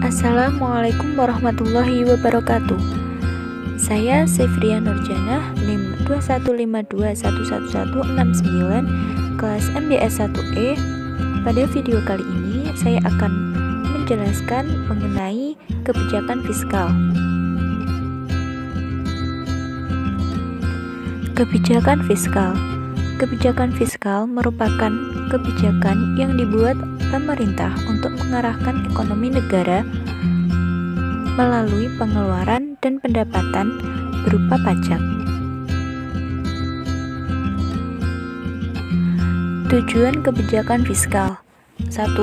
Assalamualaikum warahmatullahi wabarakatuh. Saya Sifria Nurjana, NIM 215211169, kelas MDS 1E. Pada video kali ini, saya akan menjelaskan mengenai kebijakan fiskal. Kebijakan fiskal. Kebijakan fiskal merupakan kebijakan yang dibuat pemerintah untuk mengarahkan ekonomi negara melalui pengeluaran dan pendapatan berupa pajak. Tujuan kebijakan fiskal: 1.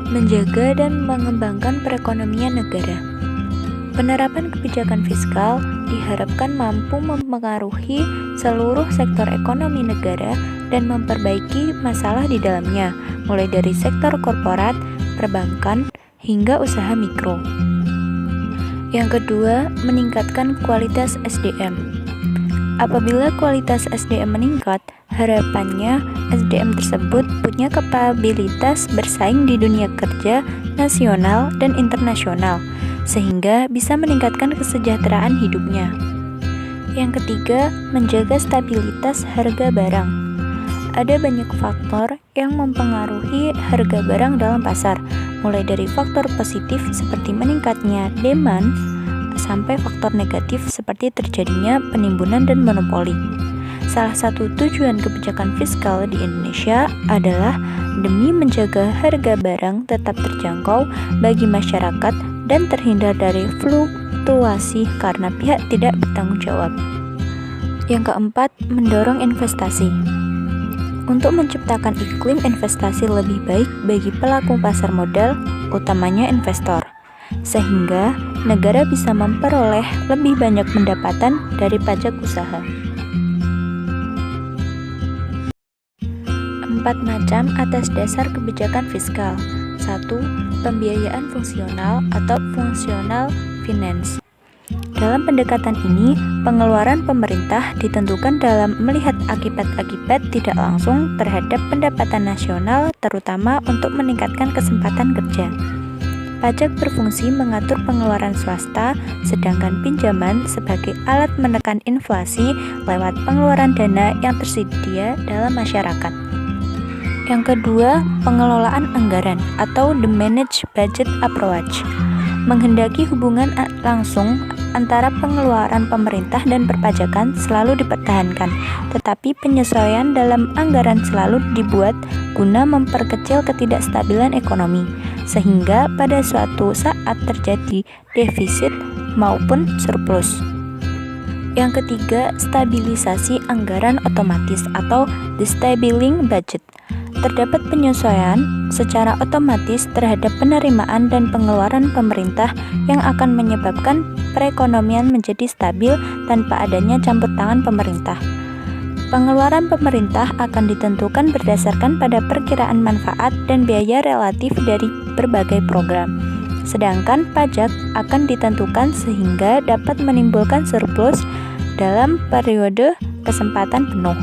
Menjaga dan mengembangkan perekonomian negara. Penerapan kebijakan fiskal diharapkan mampu mempengaruhi seluruh sektor ekonomi negara dan memperbaiki masalah di dalamnya, mulai dari sektor korporat, perbankan, hingga usaha mikro. Yang kedua, meningkatkan kualitas SDM. Apabila kualitas SDM meningkat, harapannya SDM tersebut punya kapabilitas bersaing di dunia kerja nasional dan internasional, sehingga bisa meningkatkan kesejahteraan hidupnya. Yang ketiga, menjaga stabilitas harga barang. Ada banyak faktor yang mempengaruhi harga barang dalam pasar, mulai dari faktor positif seperti meningkatnya demand, sampai faktor negatif seperti terjadinya penimbunan dan monopoli. Salah satu tujuan kebijakan fiskal di Indonesia adalah demi menjaga harga barang tetap terjangkau bagi masyarakat dan terhindar dari fluktuasi karena pihak tidak bertanggung jawab. Yang keempat, mendorong investasi. Untuk menciptakan iklim investasi lebih baik bagi pelaku pasar modal, utamanya investor, sehingga negara bisa memperoleh lebih banyak pendapatan dari pajak usaha. 4 macam atas dasar kebijakan fiskal. 1. Pembiayaan fungsional atau functional finance. Dalam pendekatan ini, pengeluaran pemerintah ditentukan dalam melihat akibat-akibat tidak langsung terhadap pendapatan nasional, terutama untuk meningkatkan kesempatan kerja. Pajak berfungsi mengatur pengeluaran swasta, sedangkan pinjaman sebagai alat menekan inflasi lewat pengeluaran dana yang tersedia dalam masyarakat. Yang kedua, pengelolaan anggaran atau the managed budget approach. Menghendaki hubungan langsung antara pengeluaran pemerintah dan perpajakan selalu dipertahankan, tetapi penyesuaian dalam anggaran selalu dibuat guna memperkecil ketidakstabilan ekonomi, sehingga pada suatu saat terjadi defisit maupun surplus. Yang ketiga, stabilisasi anggaran otomatis atau destabilizing budget. Terdapat penyesuaian secara otomatis terhadap penerimaan dan pengeluaran pemerintah yang akan menyebabkan perekonomian menjadi stabil tanpa adanya campur tangan pemerintah. Pengeluaran pemerintah akan ditentukan berdasarkan pada perkiraan manfaat dan biaya relatif dari berbagai program. Sedangkan pajak akan ditentukan sehingga dapat menimbulkan surplus dalam periode kesempatan penuh.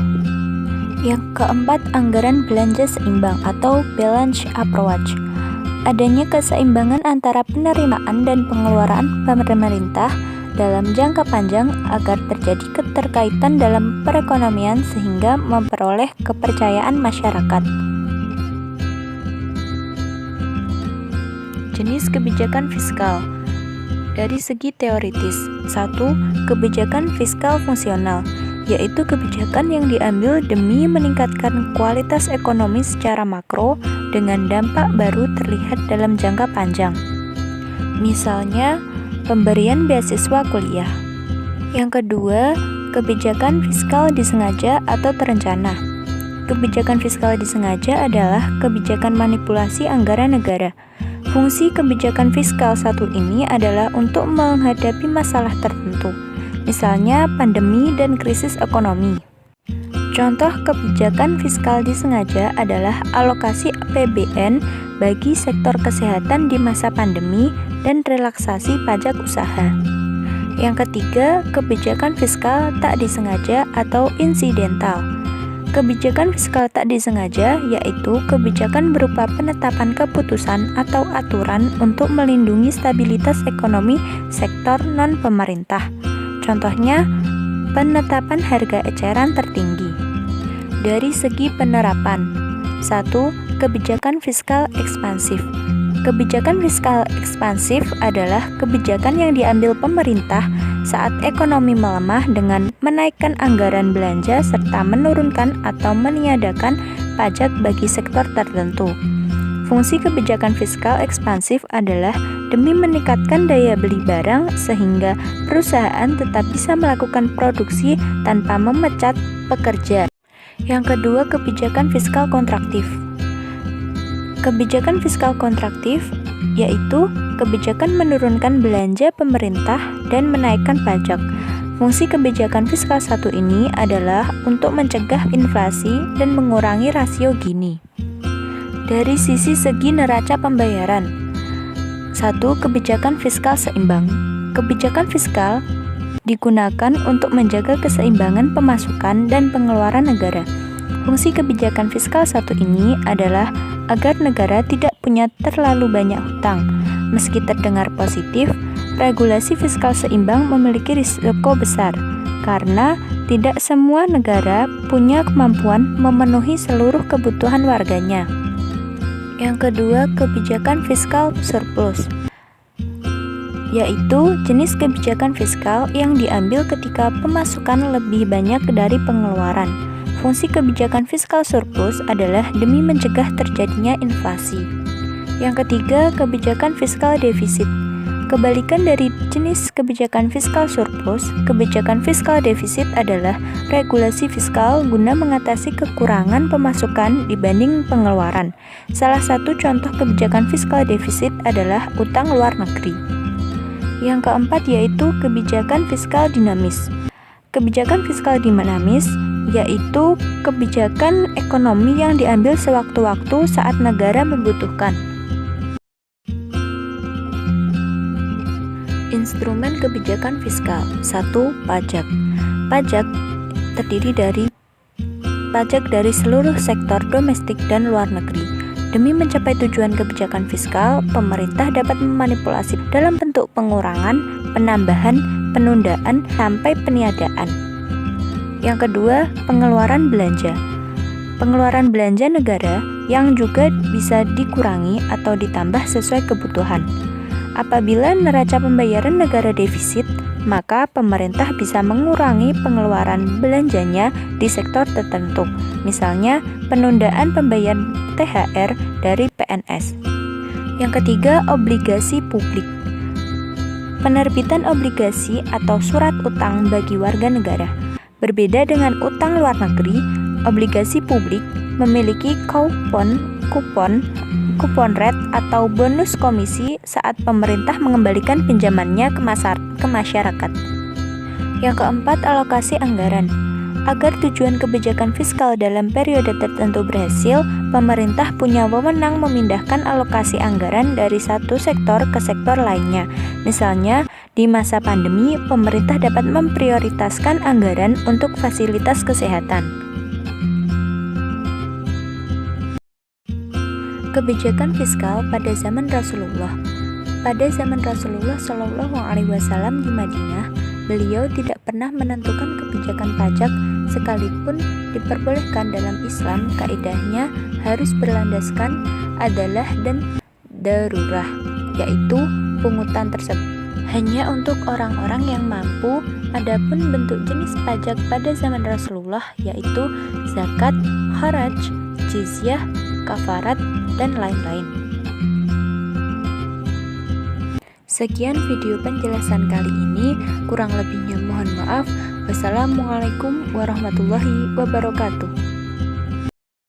Yang keempat, anggaran belanja seimbang atau balance approach. Adanya keseimbangan antara penerimaan dan pengeluaran pemerintah dalam jangka panjang agar terjadi keterkaitan dalam perekonomian sehingga memperoleh kepercayaan masyarakat. Jenis kebijakan fiskal. Dari segi teoritis, 1. Kebijakan fiskal fungsional, yaitu kebijakan yang diambil demi meningkatkan kualitas ekonomi secara makro dengan dampak baru terlihat dalam jangka panjang. Misalnya, pemberian beasiswa kuliah. Yang kedua, kebijakan fiskal disengaja atau terencana. Kebijakan fiskal disengaja adalah kebijakan manipulasi anggaran negara. Fungsi kebijakan fiskal satu ini adalah untuk menghadapi masalah tertentu, misalnya pandemi dan krisis ekonomi. Contoh kebijakan fiskal disengaja adalah alokasi APBN bagi sektor kesehatan di masa pandemi dan relaksasi pajak usaha. Yang ketiga, kebijakan fiskal tak disengaja atau insidental. Kebijakan fiskal tak disengaja yaitu kebijakan berupa penetapan keputusan atau aturan untuk melindungi stabilitas ekonomi sektor non-pemerintah. Contohnya, penetapan harga eceran tertinggi. Dari segi penerapan, 1. Kebijakan fiskal ekspansif. Kebijakan fiskal ekspansif adalah kebijakan yang diambil pemerintah saat ekonomi melemah dengan menaikkan anggaran belanja serta menurunkan atau meniadakan pajak bagi sektor tertentu. Fungsi kebijakan fiskal ekspansif adalah demi meningkatkan daya beli barang sehingga perusahaan tetap bisa melakukan produksi tanpa memecat pekerja. Yang kedua, kebijakan fiskal kontraktif. Kebijakan fiskal kontraktif yaitu kebijakan menurunkan belanja pemerintah dan menaikkan pajak. Fungsi kebijakan fiskal satu ini adalah untuk mencegah inflasi dan mengurangi rasio Gini. Dari sisi segi neraca pembayaran, 1. Kebijakan fiskal seimbang. Kebijakan fiskal digunakan untuk menjaga keseimbangan pemasukan dan pengeluaran negara. Fungsi kebijakan fiskal satu ini adalah agar negara tidak punya terlalu banyak hutang. Meski terdengar positif, regulasi fiskal seimbang memiliki risiko besar karena tidak semua negara punya kemampuan memenuhi seluruh kebutuhan warganya. Yang kedua, kebijakan fiskal surplus, yaitu jenis kebijakan fiskal yang diambil ketika pemasukan lebih banyak dari pengeluaran. Fungsi kebijakan fiskal surplus adalah demi mencegah terjadinya inflasi. Yang ketiga, kebijakan fiskal defisit. Kebalikan dari jenis kebijakan fiskal surplus, kebijakan fiskal defisit adalah regulasi fiskal guna mengatasi kekurangan pemasukan dibanding pengeluaran. Salah satu contoh kebijakan fiskal defisit adalah utang luar negeri. Yang keempat yaitu kebijakan fiskal dinamis. Kebijakan fiskal dinamis yaitu kebijakan ekonomi yang diambil sewaktu-waktu saat negara membutuhkan. Instrumen kebijakan fiskal. 1. Pajak. Pajak terdiri dari pajak dari seluruh sektor domestik dan luar negeri. Demi mencapai tujuan kebijakan fiskal, pemerintah dapat memanipulasi dalam bentuk pengurangan, penambahan, penundaan, sampai peniadaan. Yang kedua, pengeluaran belanja. Pengeluaran belanja negara yang juga bisa dikurangi atau ditambah sesuai kebutuhan. Apabila neraca pembayaran negara defisit, maka pemerintah bisa mengurangi pengeluaran belanjanya di sektor tertentu, misalnya penundaan pembayaran THR dari PNS. Yang ketiga, obligasi publik. Penerbitan obligasi atau surat utang bagi warga negara. Berbeda dengan utang luar negeri, obligasi publik memiliki kupon rate atau bonus komisi saat pemerintah mengembalikan pinjamannya ke masyarakat. Yang keempat, alokasi anggaran. Agar tujuan kebijakan fiskal dalam periode tertentu berhasil, pemerintah punya wewenang memindahkan alokasi anggaran dari satu sektor ke sektor lainnya. Misalnya, di masa pandemi, pemerintah dapat memprioritaskan anggaran untuk fasilitas kesehatan. Kebijakan fiskal pada zaman Rasulullah. Pada zaman Rasulullah Shallallahu Alaihi Wasallam di Madinah, beliau tidak pernah menentukan kebijakan pajak sekalipun diperbolehkan dalam Islam. Kaidahnya harus berlandaskan adalah dan darurah, yaitu pungutan tersebut hanya untuk orang-orang yang mampu. Adapun bentuk jenis pajak pada zaman Rasulullah yaitu zakat, kharaj, jizyah, kafarat, dan lain-lain. Sekian video penjelasan kali ini, kurang lebihnya mohon maaf. Wassalamualaikum warahmatullahi wabarakatuh.